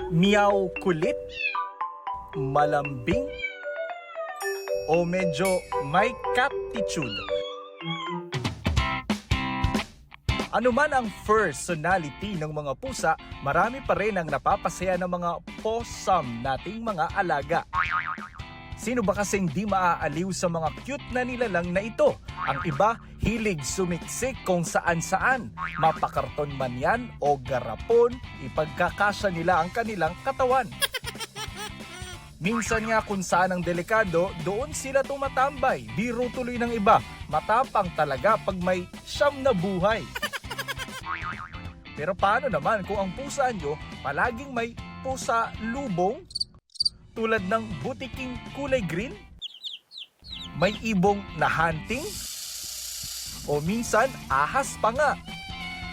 Meow kulit? Malambing? O medyo may catitude? Ano man ang personality ng mga pusa, marami pa rin ang napapasaya ng mga possum nating mga alaga. Sino ba kasing di maaaliw sa mga cute na nilalang na ito? Ang iba, hilig sumiksik kung saan-saan. Mapakarton man yan o garapon, ipagkakasya nila ang kanilang katawan. Minsan nga kung saan ang delikado, doon sila tumatambay. Biro tuloy ng iba, matapang talaga pag may siyam na buhay. Pero paano naman kung ang pusa nyo palaging may pusa lubong? Tulad ng butiking kulay green? May ibong na hunting? O minsan, ahas pa nga.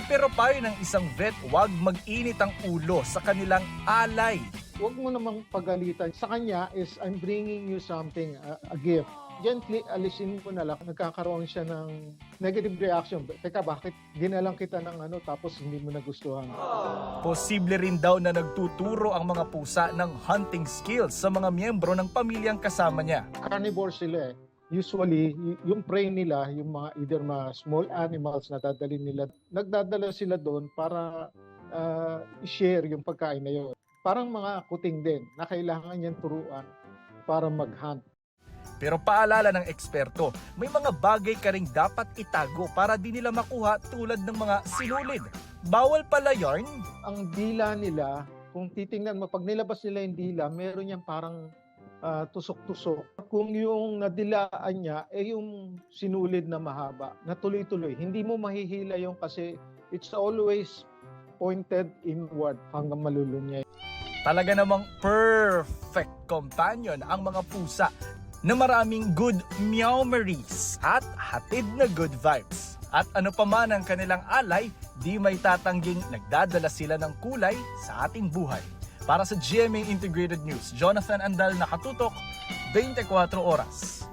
Pero payo ng isang vet, huwag mag-init ang ulo sa kanilang alay. Huwag mo namang pagalitan. Sa kanya is, I'm bringing you something, a gift. Gently, alisin mo na lang. Nagkakaroon siya ng negative reaction. Teka, bakit ginalang kita ng ano tapos hindi mo nagustuhan? Posible rin daw na nagtuturo ang mga pusa ng hunting skills sa mga miyembro ng pamilyang kasama niya. Carnivore sila eh. Usually, yung prey nila, yung mga either mga small animals na dadalhin nila, nagdadala sila doon para i-share yung pagkain na yun. Parang mga kuting din na kailangan niyang turuan para mag-hunt. Pero paalala ng eksperto, may mga bagay ka ring dapat itago para di nila makuha tulad ng mga sinulid. Bawal pala yarn? Ang dila nila, kung titingnan mo, pag nilabas nila yung dila, meron niyang parang tusok-tusok. Kung yung nadilaan niya, yung sinulid na mahaba, na tuloy-tuloy. Hindi mo mahihila yung kasi it's always pointed inward hanggang malulunyay. Talaga namang perfect companion ang mga pusa na maraming good meoweries at hatid na good vibes. At ano pa man ang kanilang alay, di may tatangging nagdadala sila ng kulay sa ating buhay. Para sa GMA Integrated News, Jonathan Andal, nakatutok, 24 oras.